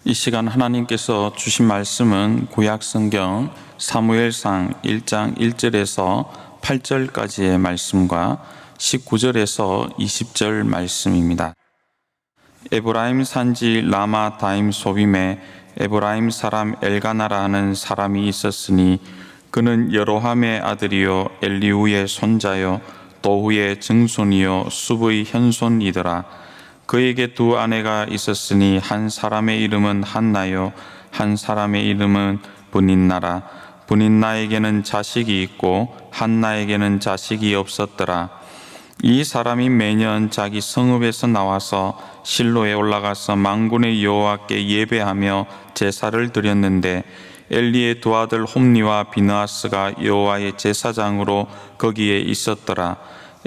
이 시간 하나님께서 주신 말씀은 구약성경 사무엘상 1장 1절에서 8절까지의 말씀과 19절에서 20절 말씀입니다. 에브라임 산지 라마 다임 소빔에 에브라임 사람 엘가나라 하는 사람이 있었으니 그는 여로함의 아들이요 엘리우의 손자요 도후의 증손이요 숲의 현손이더라. 그에게 두 아내가 있었으니 한 사람의 이름은 한나요 한 사람의 이름은 브닌나라. 브닌나에게는 자식이 있고 한나에게는 자식이 없었더라. 이 사람이 매년 자기 성읍에서 나와서 실로에 올라가서 만군의 여호와께 예배하며 제사를 드렸는데 엘리의 두 아들 홈니와 비느하스가 여호와의 제사장으로 거기에 있었더라.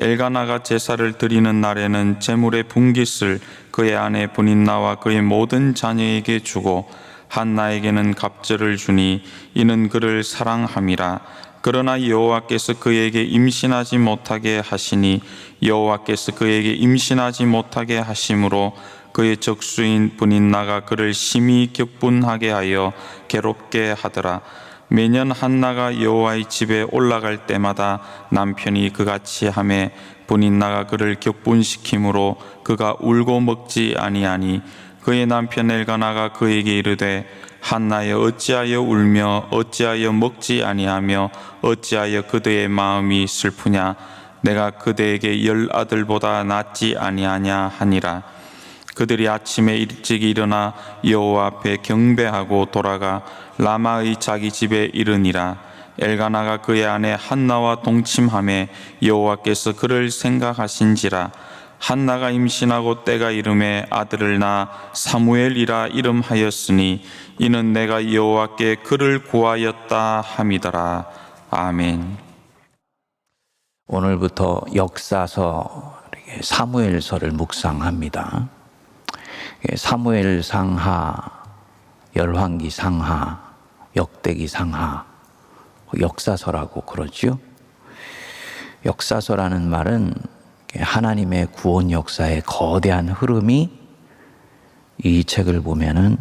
엘가나가 제사를 드리는 날에는 제물의 분깃을 그의 아내 브닌나와 그의 모든 자녀에게 주고 한나에게는 갑절을 주니 이는 그를 사랑함이라. 그러나 여호와께서 그에게 임신하지 못하게 하시니 여호와께서 그에게 임신하지 못하게 하심으로 그의 적수인 브닌나가 그를 심히 격분하게 하여 괴롭게 하더라. 매년 한나가 여호와의 집에 올라갈 때마다 남편이 그같이 하매 브닌나가 그를 격분시키므로 그가 울고 먹지 아니하니 그의 남편 엘가나가 그에게 이르되 한나여 어찌하여 울며 어찌하여 먹지 아니하며 어찌하여 그대의 마음이 슬프냐 내가 그대에게 10 아들보다 낫지 아니하냐 하니라. 그들이 아침에 일찍 일어나 여호와 앞에 경배하고 돌아가 라마의 자기 집에 이르니라. 엘가나가 그의 아내 한나와 동침하매 여호와께서 그를 생각하신지라. 한나가 임신하고 때가 이름에 아들을 낳아 사무엘이라 이름하였으니 이는 내가 여호와께 그를 구하였다 함이더라. 아멘. 오늘부터 역사서 사무엘서를 묵상합니다. 사무엘 상하, 열왕기 상하, 역대기 상하, 역사서라고 그러죠. 역사서라는 말은 하나님의 구원 역사의 거대한 흐름이 이 책을 보면은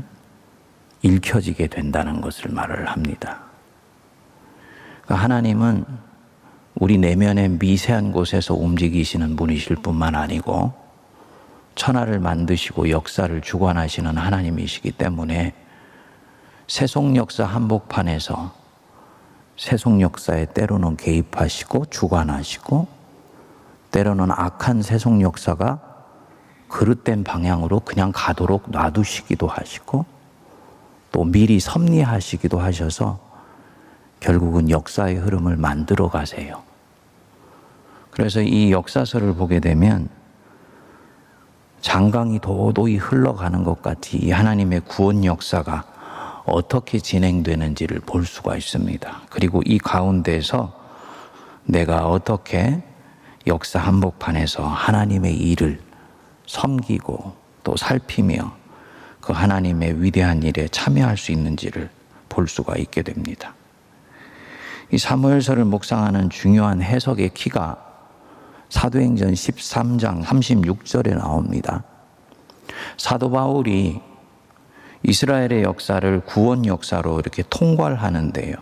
읽혀지게 된다는 것을 말을 합니다. 그러니까 하나님은 우리 내면의 미세한 곳에서 움직이시는 분이실 뿐만 아니고 천하를 만드시고 역사를 주관하시는 하나님이시기 때문에 세속 역사 한복판에서 세속 역사에 때로는 개입하시고 주관하시고 때로는 악한 세속 역사가 그릇된 방향으로 그냥 가도록 놔두시기도 하시고 또 미리 섭리하시기도 하셔서 결국은 역사의 흐름을 만들어 가세요. 그래서 이 역사서를 보게 되면 장강이 도도히 흘러가는 것 같이 이 하나님의 구원 역사가 어떻게 진행되는지를 볼 수가 있습니다. 그리고 이 가운데서 내가 어떻게 역사 한복판에서 하나님의 일을 섬기고 또 살피며 그 하나님의 위대한 일에 참여할 수 있는지를 볼 수가 있게 됩니다. 이 사무엘서를 묵상하는 중요한 해석의 키가 사도행전 13장 36절에 나옵니다. 사도 바울이 이스라엘의 역사를 구원 역사로 이렇게 통괄하는데요.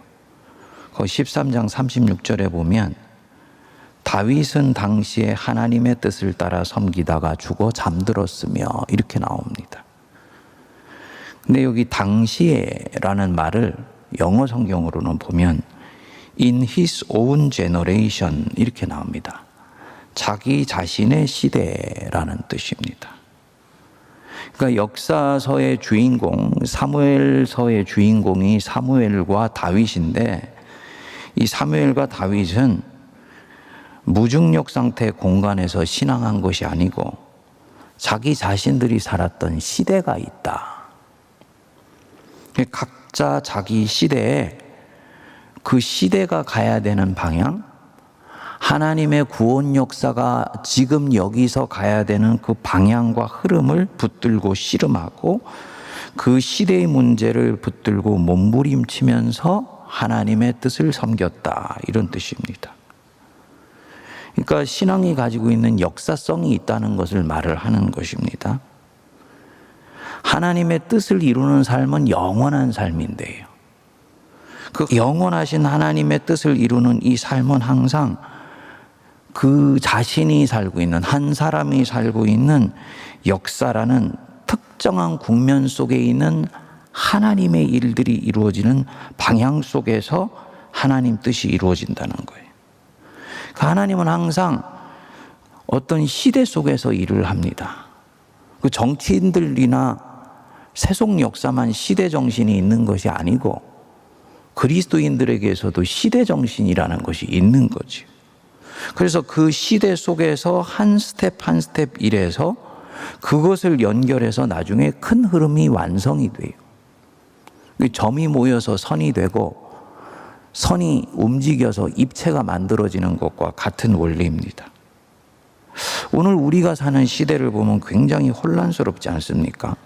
그 13장 36절에 보면 다윗은 당시에 하나님의 뜻을 따라 섬기다가 죽어 잠들었으며 이렇게 나옵니다. 근데 여기 당시에라는 말을 영어 성경으로는 보면 in his own generation 이렇게 나옵니다. 자기 자신의 시대라는 뜻입니다. 그러니까 역사서의 주인공, 사무엘서의 주인공이 사무엘과 다윗인데 이 사무엘과 다윗은 무중력 상태 공간에서 신앙한 것이 아니고 자기 자신들이 살았던 시대가 있다. 각자 자기 시대에 그 시대가 가야 되는 방향, 하나님의 구원 역사가 지금 여기서 가야 되는 그 방향과 흐름을 붙들고 씨름하고 그 시대의 문제를 붙들고 몸부림치면서 하나님의 뜻을 섬겼다. 이런 뜻입니다. 그러니까 신앙이 가지고 있는 역사성이 있다는 것을 말을 하는 것입니다. 하나님의 뜻을 이루는 삶은 영원한 삶인데요. 그 영원하신 하나님의 뜻을 이루는 이 삶은 항상 그 자신이 살고 있는, 한 사람이 살고 있는 역사라는 특정한 국면 속에 있는 하나님의 일들이 이루어지는 방향 속에서 하나님 뜻이 이루어진다는 거예요. 그 하나님은 항상 어떤 시대 속에서 일을 합니다. 그 정치인들이나 세속 역사만 시대 정신이 있는 것이 아니고 그리스도인들에게서도 시대 정신이라는 것이 있는 거지. 그래서 그 시대 속에서 한 스텝 한 스텝 일해서 그것을 연결해서 나중에 큰 흐름이 완성이 돼요. 점이 모여서 선이 되고 선이 움직여서 입체가 만들어지는 것과 같은 원리입니다. 오늘 우리가 사는 시대를 보면 굉장히 혼란스럽지 않습니까?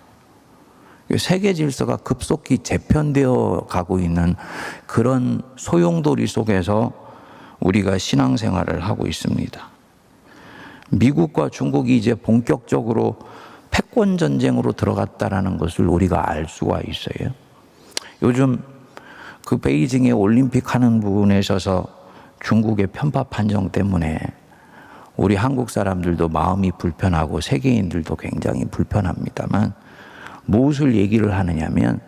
세계 질서가 급속히 재편되어 가고 있는 그런 소용돌이 속에서 우리가 신앙생활을 하고 있습니다. 미국과 중국이 이제 본격적으로 패권 전쟁으로 들어갔다라는 것을 우리가 알 수가 있어요. 요즘 그 베이징에 올림픽 하는 부분에 있어서 중국의 편파 판정 때문에 우리 한국 사람들도 마음이 불편하고 세계인들도 굉장히 불편합니다만 무엇을 얘기를 하느냐면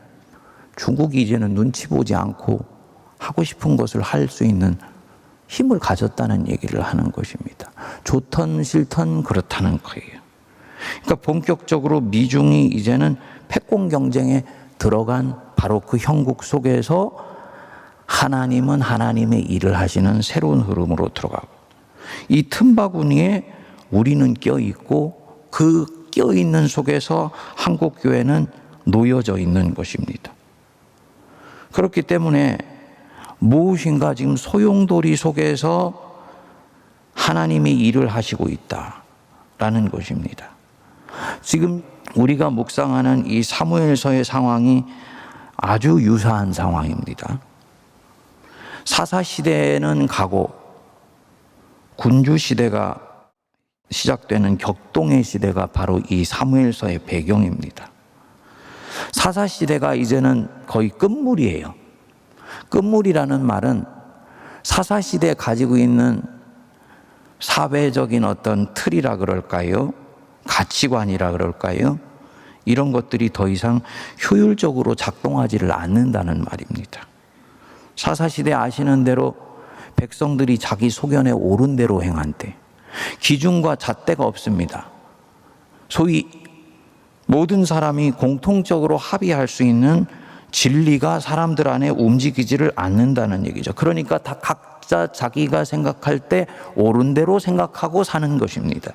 중국이 이제는 눈치 보지 않고 하고 싶은 것을 할 수 있는 힘을 가졌다는 얘기를 하는 것입니다. 좋던 싫던 그렇다는 거예요. 그러니까 본격적으로 미중이 이제는 패권 경쟁에 들어간 바로 그 형국 속에서 하나님은 하나님의 일을 하시는 새로운 흐름으로 들어가고 이 틈바구니에 우리는 껴있고 그 껴있는 속에서 한국교회는 놓여져 있는 것입니다. 그렇기 때문에 무엇인가 지금 소용돌이 속에서 하나님이 일을 하시고 있다라는 것입니다. 지금 우리가 묵상하는 이 사무엘서의 상황이 아주 유사한 상황입니다. 사사시대는 가고 군주시대가 시작되는 격동의 시대가 바로 이 사무엘서의 배경입니다. 사사시대가 이제는 거의 끝물이에요. 끝물이라는 말은 사사시대에 가지고 있는 사회적인 어떤 틀이라 그럴까요? 가치관이라 그럴까요? 이런 것들이 더 이상 효율적으로 작동하지를 않는다는 말입니다. 사사시대 아시는 대로 백성들이 자기 소견에 옳은 대로 행한대. 기준과 잣대가 없습니다. 소위 모든 사람이 공통적으로 합의할 수 있는 진리가 사람들 안에 움직이지를 않는다는 얘기죠. 그러니까 다 각자 자기가 생각할 때 옳은 대로 생각하고 사는 것입니다.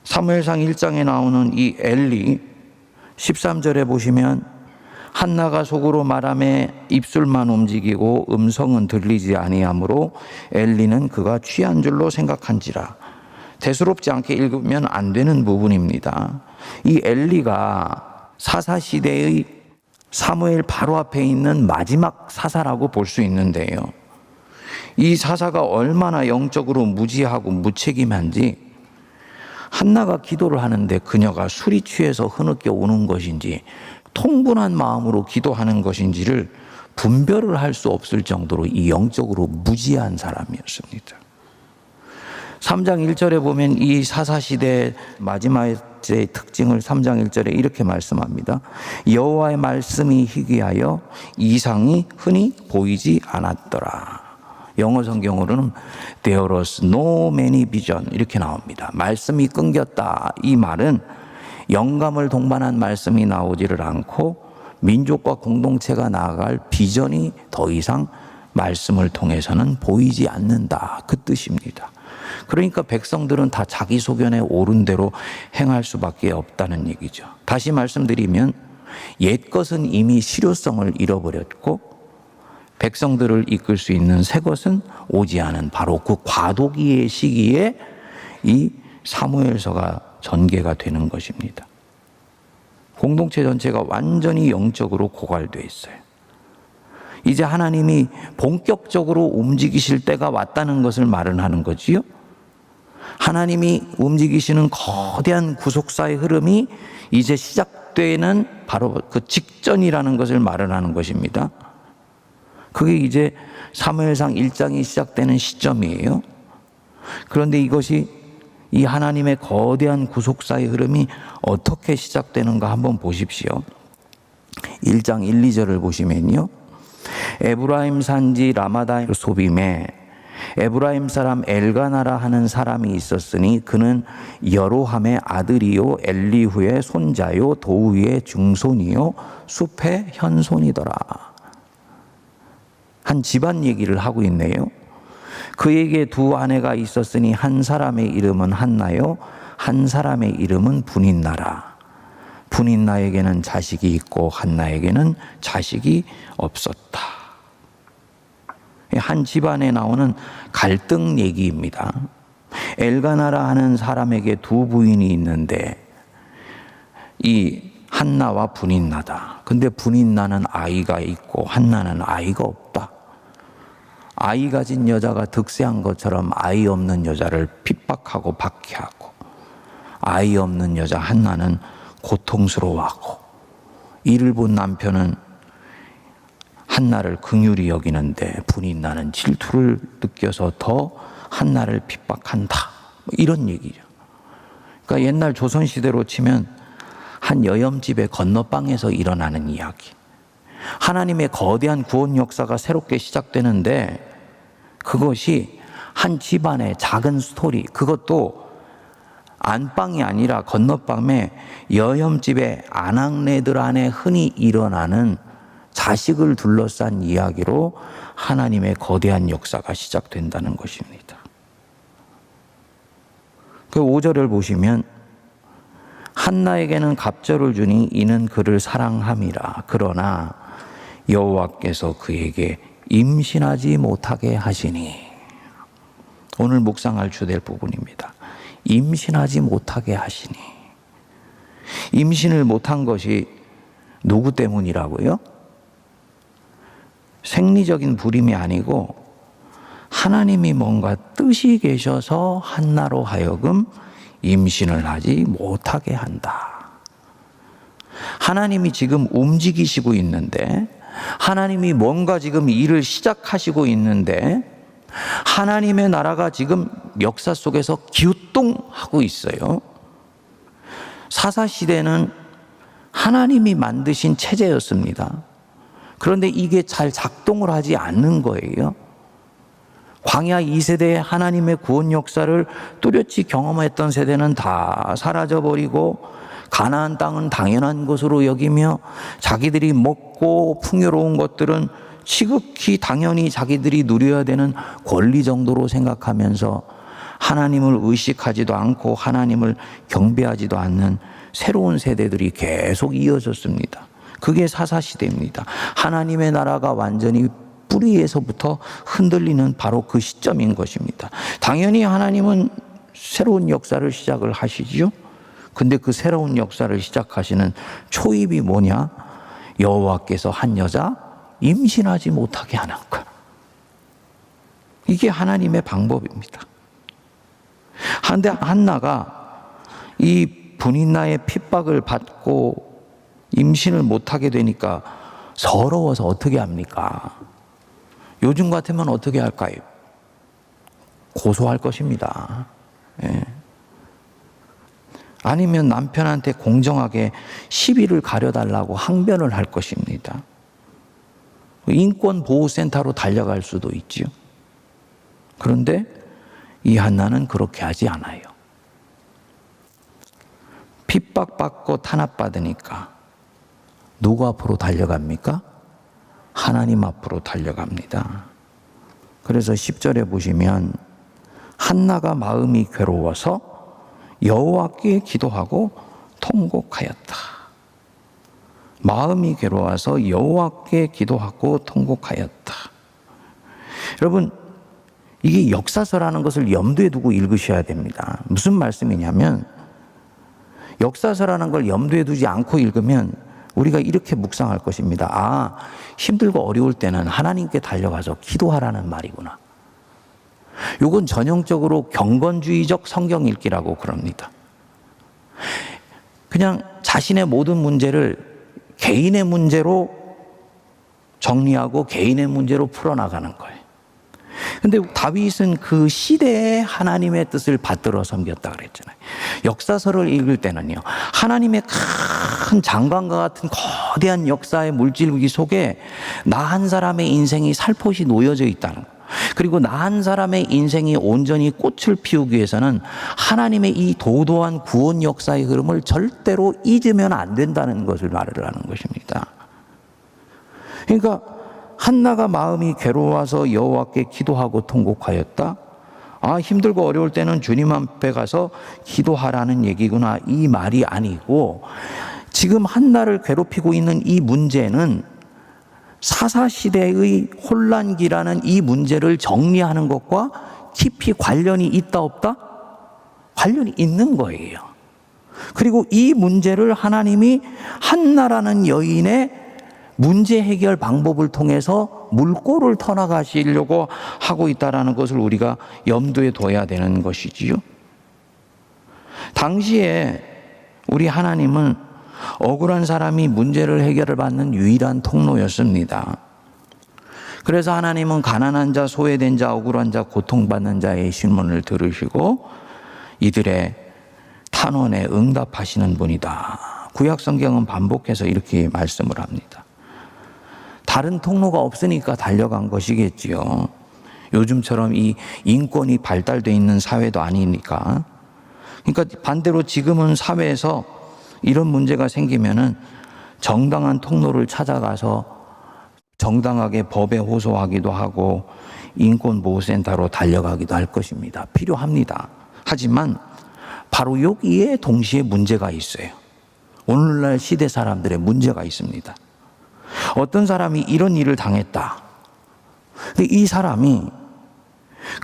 사무엘상 1장에 나오는 이 엘리 13절에 보시면 한나가 속으로 말하며 입술만 움직이고 음성은 들리지 아니하므로 엘리는 그가 취한 줄로 생각한지라. 대수롭지 않게 읽으면 안 되는 부분입니다. 이 엘리가 사사시대의 사무엘 바로 앞에 있는 마지막 사사라고 볼 수 있는데요. 이 사사가 얼마나 영적으로 무지하고 무책임한지 한나가 기도를 하는데 그녀가 술이 취해서 흐느껴 우는 것인지 통분한 마음으로 기도하는 것인지를 분별을 할 수 없을 정도로 이 영적으로 무지한 사람이었습니다. 3장 1절에 보면 이 사사시대의 마지막의 특징을 3장 1절에 이렇게 말씀합니다. 여호와의 말씀이 희귀하여 이상이 흔히 보이지 않았더라. 영어 성경으로는 There was no many vision 이렇게 나옵니다. 말씀이 끊겼다. 이 말은 영감을 동반한 말씀이 나오지를 않고 민족과 공동체가 나아갈 비전이 더 이상 말씀을 통해서는 보이지 않는다. 그 뜻입니다. 그러니까 백성들은 다 자기 소견에 옳은 대로 행할 수밖에 없다는 얘기죠. 다시 말씀드리면 옛 것은 이미 실효성을 잃어버렸고 백성들을 이끌 수 있는 새 것은 오지 않은 바로 그 과도기의 시기에 이 사무엘서가 전개가 되는 것입니다. 공동체 전체가 완전히 영적으로 고갈되어 있어요. 이제 하나님이 본격적으로 움직이실 때가 왔다는 것을 말은 하는 거지요. 하나님이 움직이시는 거대한 구속사의 흐름이 이제 시작되는 바로 그 직전이라는 것을 말을 하는 것입니다. 그게 이제 사무엘상 1장이 시작되는 시점이에요. 그런데 이것이 이 하나님의 거대한 구속사의 흐름이 어떻게 시작되는가 한번 보십시오. 1장 1, 2절을 보시면요. 에브라임 산지 라마다 소빔에 에브라임 사람 엘가나라 하는 사람이 있었으니 그는 여로함의 아들이요 엘리후의 손자요 도우의 증손이요 숲의 현손이더라. 한 집안 얘기를 하고 있네요. 그에게 두 아내가 있었으니 한 사람의 이름은 한나요 한 사람의 이름은 분인나라. 분인나에게는 자식이 있고 한나에게는 자식이 없었다. 한 집안에 나오는 갈등 얘기입니다. 엘가나라 하는 사람에게 두 부인이 있는데 이 한나와 분인나다. 근데 분인나는 아이가 있고 한나는 아이가 없다. 아이 가진 여자가 득세한 것처럼 아이 없는 여자를 핍박하고 박해하고 아이 없는 여자 한나는 고통스러워하고 이를 본 남편은 한나를 긍휼히 여기는데 분인나는 질투를 느껴서 더 한나를 핍박한다. 이런 얘기죠. 그러니까 옛날 조선시대로 치면 한 여염집의 건너방에서 일어나는 이야기. 하나님의 거대한 구원 역사가 새롭게 시작되는데 그것이 한 집안의 작은 스토리, 그것도 안방이 아니라 건너방에 여염집의 아낙네들 안에 흔히 일어나는 자식을 둘러싼 이야기로 하나님의 거대한 역사가 시작된다는 것입니다. 그 5절을 보시면 한나에게는 갑절을 주니 이는 그를 사랑함이라. 그러나 여호와께서 그에게 임신하지 못하게 하시니. 오늘 묵상할 주될 부분입니다. 임신하지 못하게 하시니. 임신을 못한 것이 누구 때문이라고요? 생리적인 불임이 아니고 하나님이 뭔가 뜻이 계셔서 한나로 하여금 임신을 하지 못하게 한다. 하나님이 지금 움직이시고 있는데 하나님이 뭔가 지금 일을 시작하시고 있는데 하나님의 나라가 지금 역사 속에서 기우뚱하고 있어요. 사사시대는 하나님이 만드신 체제였습니다. 그런데 이게 잘 작동을 하지 않는 거예요. 광야 2세대의 하나님의 구원 역사를 뚜렷이 경험했던 세대는 다 사라져버리고 가나안 땅은 당연한 것으로 여기며 자기들이 먹고 풍요로운 것들은 지극히 당연히 자기들이 누려야 되는 권리 정도로 생각하면서 하나님을 의식하지도 않고 하나님을 경배하지도 않는 새로운 세대들이 계속 이어졌습니다. 그게 사사시대입니다. 하나님의 나라가 완전히 뿌리에서부터 흔들리는 바로 그 시점인 것입니다. 당연히 하나님은 새로운 역사를 시작을 하시죠. 근데 그 새로운 역사를 시작하시는 초입이 뭐냐? 여호와께서 한 여자 임신하지 못하게 하는 것. 이게 하나님의 방법입니다. 한데 한나가 이 분인나의 핍박을 받고 임신을 못하게 되니까 서러워서 어떻게 합니까? 요즘 같으면 어떻게 할까요? 고소할 것입니다. 예. 아니면 남편한테 공정하게 시비를 가려달라고 항변을 할 것입니다. 인권보호센터로 달려갈 수도 있지요. 그런데 이 한나는 그렇게 하지 않아요. 핍박받고 탄압받으니까 누구 앞으로 달려갑니까? 하나님 앞으로 달려갑니다. 그래서 10절에 보시면 한나가 마음이 괴로워서 여호와께 기도하고 통곡하였다. 마음이 괴로워서 여호와께 기도하고 통곡하였다. 여러분, 이게 역사서라는 것을 염두에 두고 읽으셔야 됩니다. 무슨 말씀이냐면 역사서라는 걸 염두에 두지 않고 읽으면 우리가 이렇게 묵상할 것입니다. 아, 힘들고 어려울 때는 하나님께 달려가서 기도하라는 말이구나. 이건 전형적으로 경건주의적 성경 읽기라고 그럽니다. 그냥 자신의 모든 문제를 개인의 문제로 정리하고 개인의 문제로 풀어나가는 거예요. 근데 다윗은 그 시대에 하나님의 뜻을 받들어 섬겼다 그랬잖아요. 역사서를 읽을 때는요, 하나님의 큰 장관과 같은 거대한 역사의 물질기 속에 나 한 사람의 인생이 살포시 놓여져 있다는 거예요. 그리고 나 한 사람의 인생이 온전히 꽃을 피우기 위해서는 하나님의 이 도도한 구원 역사의 흐름을 절대로 잊으면 안 된다는 것을 말을 하는 것입니다. 그러니까 한나가 마음이 괴로워서 여호와께 기도하고 통곡하였다. 아, 힘들고 어려울 때는 주님 앞에 가서 기도하라는 얘기구나, 이 말이 아니고, 지금 한나를 괴롭히고 있는 이 문제는 사사시대의 혼란기라는 이 문제를 정리하는 것과 깊이 관련이 있다 없다? 관련이 있는 거예요. 그리고 이 문제를 하나님이 한나라는 여인의 문제 해결 방법을 통해서 물꼬를 터나가시려고 하고 있다는 것을 우리가 염두에 둬야 되는 것이지요. 당시에 우리 하나님은 억울한 사람이 문제를 해결받는 유일한 통로였습니다. 그래서 하나님은 가난한 자, 소외된 자, 억울한 자, 고통받는 자의 신문을 들으시고 이들의 탄원에 응답하시는 분이다. 구약 성경은 반복해서 이렇게 말씀을 합니다. 다른 통로가 없으니까 달려간 것이겠지요. 요즘처럼 이 인권이 발달되어 있는 사회도 아니니까. 그러니까 반대로 지금은 사회에서 이런 문제가 생기면은 정당한 통로를 찾아가서 정당하게 법에 호소하기도 하고 인권보호센터로 달려가기도 할 것입니다. 필요합니다. 하지만 바로 여기에 동시에 문제가 있어요. 오늘날 시대 사람들의 문제가 있습니다. 어떤 사람이 이런 일을 당했다. 근데 이 사람이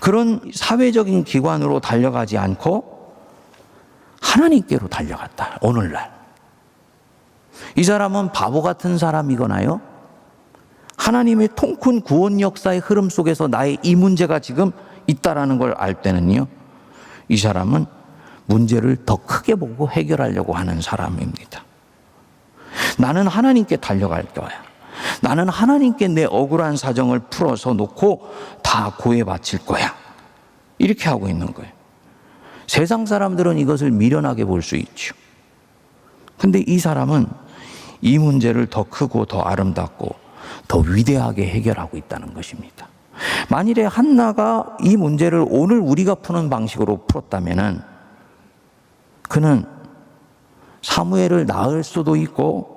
그런 사회적인 기관으로 달려가지 않고 하나님께로 달려갔다. 오늘날. 이 사람은 바보 같은 사람이거나요, 하나님의 통큰 구원 역사의 흐름 속에서 나의 이 문제가 지금 있다라는 걸 알 때는요, 이 사람은 문제를 더 크게 보고 해결하려고 하는 사람입니다. 나는 하나님께 달려갈 거야. 나는 하나님께 내 억울한 사정을 풀어서 놓고 다 고해 바칠 거야. 이렇게 하고 있는 거예요. 세상 사람들은 이것을 미련하게 볼 수 있죠. 근데 이 사람은 이 문제를 더 크고 더 아름답고 더 위대하게 해결하고 있다는 것입니다. 만일에 한나가 이 문제를 오늘 우리가 푸는 방식으로 풀었다면은 그는 사무엘을 낳을 수도 있고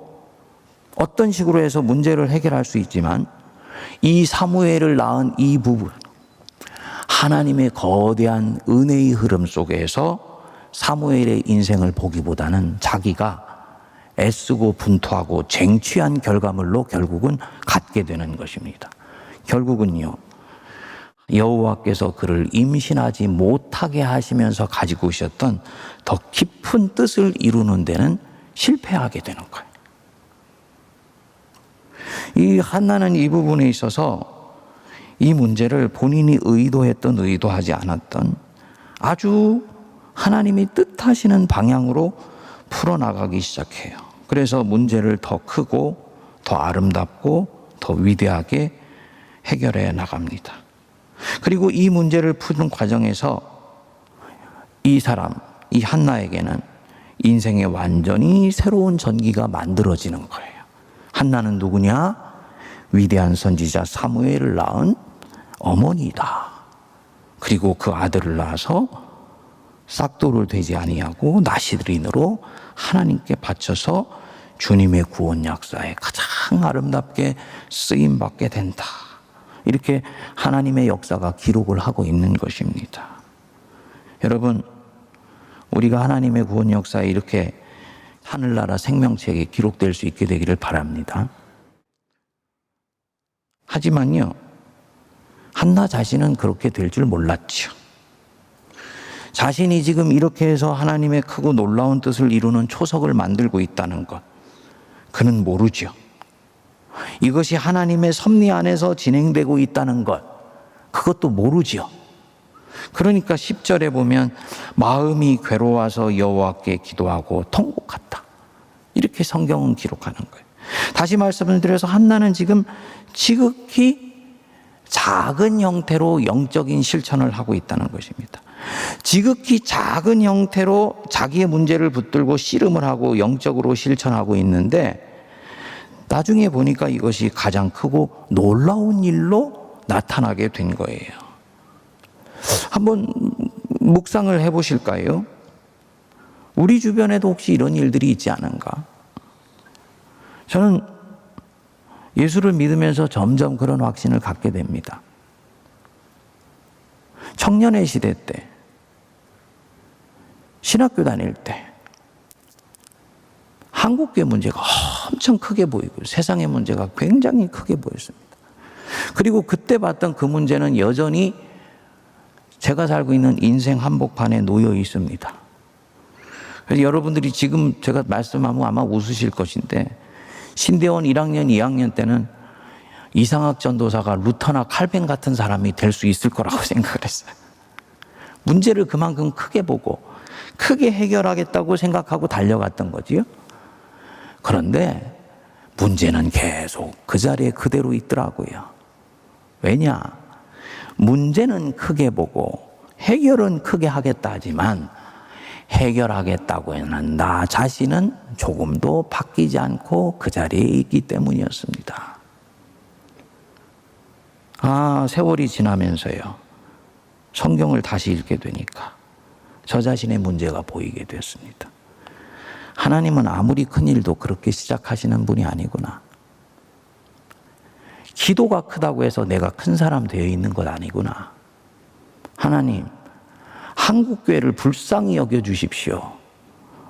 어떤 식으로 해서 문제를 해결할 수 있지만, 이 사무엘을 낳은 이 부분, 하나님의 거대한 은혜의 흐름 속에서 사무엘의 인생을 보기보다는 자기가 애쓰고 분투하고 쟁취한 결과물로 결국은 갖게 되는 것입니다. 결국은요, 여호와께서 그를 임신하지 못하게 하시면서 가지고 오셨던 더 깊은 뜻을 이루는 데는 실패하게 되는 거예요. 이 한나는 이 부분에 있어서 이 문제를 본인이 의도했던 의도하지 않았던 아주 하나님이 뜻하시는 방향으로 풀어나가기 시작해요. 그래서 문제를 더 크고 더 아름답고 더 위대하게 해결해 나갑니다. 그리고 이 문제를 푸는 과정에서 이 사람, 이 한나에게는 인생의 완전히 새로운 전기가 만들어지는 거예요. 한나는 누구냐? 위대한 선지자 사무엘을 낳은 어머니다. 그리고 그 아들을 낳아서 싹돌을 되지 아니하고 나시드린으로 하나님께 바쳐서 주님의 구원 역사에 가장 아름답게 쓰임받게 된다. 이렇게 하나님의 역사가 기록을 하고 있는 것입니다. 여러분, 우리가 하나님의 구원 역사에 이렇게 하늘나라 생명책에 기록될 수 있게 되기를 바랍니다. 하지만요, 한나 자신은 그렇게 될 줄 몰랐죠. 자신이 지금 이렇게 해서 하나님의 크고 놀라운 뜻을 이루는 초석을 만들고 있다는 것, 그는 모르죠. 이것이 하나님의 섭리 안에서 진행되고 있다는 것, 그것도 모르죠. 그러니까 10절에 보면 마음이 괴로워서 여호와께 기도하고 통곡했다. 이렇게 성경은 기록하는 거예요. 다시 말씀을 드려서 한나는 지금 지극히 작은 형태로 영적인 실천을 하고 있다는 것입니다. 지극히 작은 형태로 자기의 문제를 붙들고 씨름을 하고 영적으로 실천하고 있는데 나중에 보니까 이것이 가장 크고 놀라운 일로 나타나게 된 거예요. 한번 묵상을 해보실까요? 우리 주변에도 혹시 이런 일들이 있지 않은가? 저는 예수를 믿으면서 점점 그런 확신을 갖게 됩니다. 청년의 시대 때, 신학교 다닐 때 한국교회 문제가 엄청 크게 보이고 세상의 문제가 굉장히 크게 보였습니다. 그리고 그때 봤던 그 문제는 여전히 제가 살고 있는 인생 한복판에 놓여 있습니다. 그래서 여러분들이 지금 제가 말씀하면 아마 웃으실 것인데 신대원 1학년, 2학년 때는 이상학 전도사가 루터나 칼뱅 같은 사람이 될 수 있을 거라고 생각을 했어요. 문제를 그만큼 크게 보고 크게 해결하겠다고 생각하고 달려갔던 거지요. 그런데 문제는 계속 그 자리에 그대로 있더라고요. 왜냐? 문제는 크게 보고 해결은 크게 하겠다 하지만 해결하겠다고 하는 나 자신은 조금도 바뀌지 않고 그 자리에 있기 때문이었습니다. 세월이 지나면서요. 성경을 다시 읽게 되니까 저 자신의 문제가 보이게 되었습니다. 하나님은 아무리 큰 일도 그렇게 시작하시는 분이 아니구나. 기도가 크다고 해서 내가 큰 사람 되어 있는 것 아니구나. 하나님, 한국교회를 불쌍히 여겨주십시오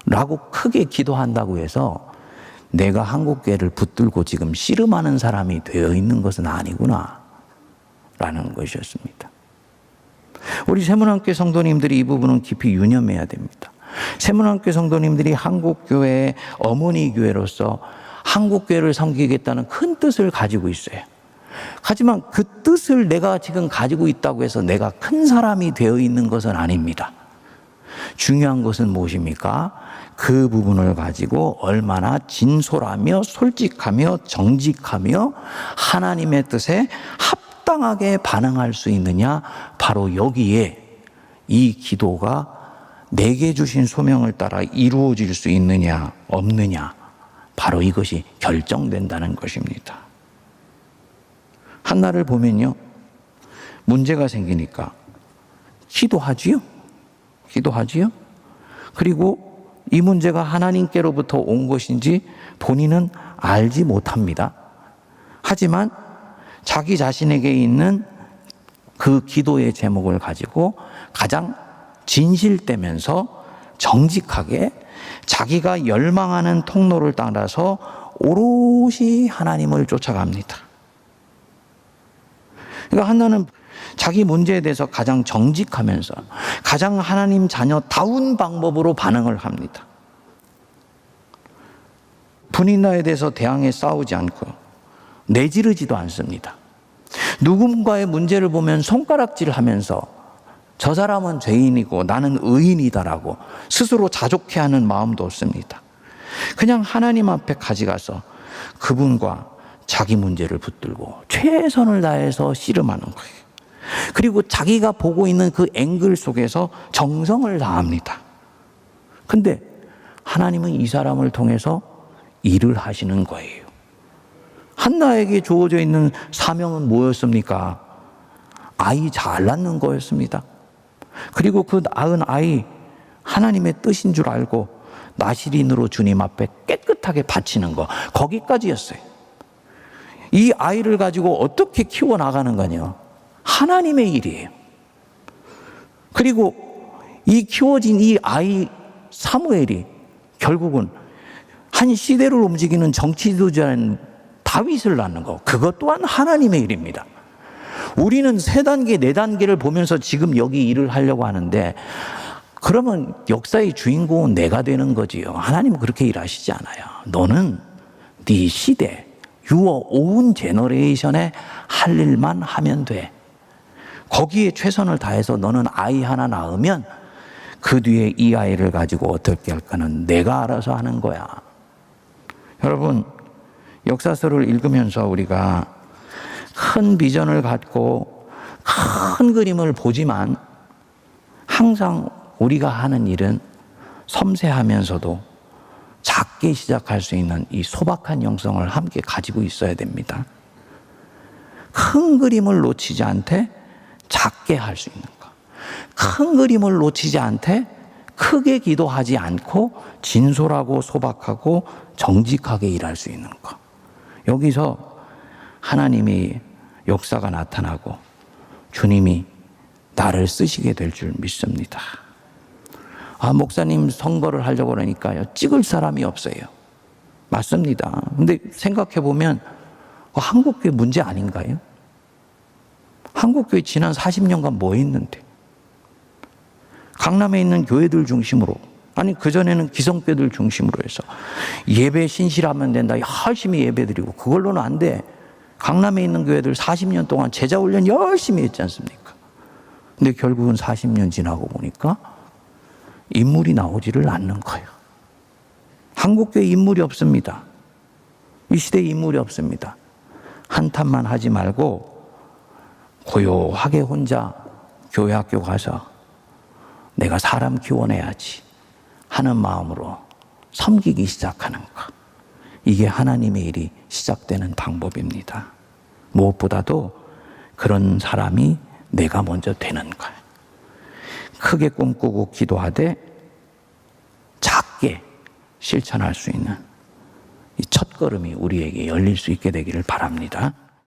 라고 크게 기도한다고 해서 내가 한국교회를 붙들고 지금 씨름하는 사람이 되어 있는 것은 아니구나 라는 것이었습니다. 우리 세문안교회 성도님들이 이 부분은 깊이 유념해야 됩니다. 세문안교회 성도님들이 한국교회의 어머니 교회로서 한국교회를 섬기겠다는 큰 뜻을 가지고 있어요. 하지만 그 뜻을 내가 지금 가지고 있다고 해서 내가 큰 사람이 되어 있는 것은 아닙니다. 중요한 것은 무엇입니까? 그 부분을 가지고 얼마나 진솔하며 솔직하며 정직하며 하나님의 뜻에 합당하게 반응할 수 있느냐, 바로 여기에 이 기도가 내게 주신 소명을 따라 이루어질 수 있느냐 없느냐, 바로 이것이 결정된다는 것입니다. 한나를 보면요, 문제가 생기니까 기도하지요. 그리고 이 문제가 하나님께로부터 온 것인지 본인은 알지 못합니다. 하지만 자기 자신에게 있는 그 기도의 제목을 가지고 가장 진실되면서 정직하게 자기가 열망하는 통로를 따라서 오롯이 하나님을 쫓아갑니다. 그러니까 한나는 자기 문제에 대해서 가장 정직하면서 가장 하나님 자녀다운 방법으로 반응을 합니다. 분인나에 대해서 대항해 싸우지 않고 내지르지도 않습니다. 누군가의 문제를 보면 손가락질을 하면서 저 사람은 죄인이고 나는 의인이다라고 스스로 자족해하는 마음도 없습니다. 그냥 하나님 앞에 가져가서 그분과 자기 문제를 붙들고 최선을 다해서 씨름하는 거예요. 그리고 자기가 보고 있는 그 앵글 속에서 정성을 다합니다. 근데 하나님은 이 사람을 통해서 일을 하시는 거예요. 한나에게 주어져 있는 사명은 뭐였습니까? 아이 잘 낳는 거였습니다. 그리고 그 낳은 아이 하나님의 뜻인 줄 알고 나시린으로 주님 앞에 깨끗하게 바치는 거, 거기까지였어요. 이 아이를 가지고 어떻게 키워나가는 거냐? 하나님의 일이에요. 그리고 이 키워진 이 아이 사무엘이 결국은 한 시대를 움직이는 정치주자인 다윗을 낳는 거, 그것 또한 하나님의 일입니다. 우리는 3단계, 4단계를 보면서 지금 여기 일을 하려고 하는데, 그러면 역사의 주인공은 내가 되는 거지요. 하나님은 그렇게 일하시지 않아요. 너는 네 시대, your own generation에 할 일만 하면 돼. 거기에 최선을 다해서 너는 아이 하나 낳으면 그 뒤에 이 아이를 가지고 어떻게 할까는 내가 알아서 하는 거야. 여러분, 역사서를 읽으면서 우리가 큰 비전을 갖고 큰 그림을 보지만 항상 우리가 하는 일은 섬세하면서도 작게 시작할 수 있는 이 소박한 영성을 함께 가지고 있어야 됩니다. 큰 그림을 놓치지 않되 작게 할 수 있는 것. 큰 그림을 놓치지 않되 크게 기도하지 않고 진솔하고 소박하고 정직하게 일할 수 있는 것. 여기서 하나님이 역사가 나타나고 주님이 나를 쓰시게 될 줄 믿습니다. 목사님 선거를 하려고 그러니까요, 찍을 사람이 없어요. 맞습니다. 근데 생각해 보면 한국교회 문제 아닌가요? 한국교회 지난 40년간 뭐 했는데? 강남에 있는 교회들 중심으로, 아니 그전에는 기성교회들 중심으로 해서 예배 신실하면 된다, 열심히 예배드리고 그걸로는 안 돼. 강남에 있는 교회들 40년 동안 제자훈련 열심히 했지 않습니까? 근데 결국은 40년 지나고 보니까 인물이 나오지를 않는 거예요. 한국교회 인물이 없습니다. 이 시대에 인물이 없습니다. 한탄만 하지 말고 고요하게 혼자 교회 학교 가서 내가 사람 키워내야지 하는 마음으로 섬기기 시작하는 것. 이게 하나님의 일이 시작되는 방법입니다. 무엇보다도 그런 사람이 내가 먼저 되는 거예요. 크게 꿈꾸고 기도하되 작게 실천할 수 있는 이 첫걸음이 우리에게 열릴 수 있게 되기를 바랍니다.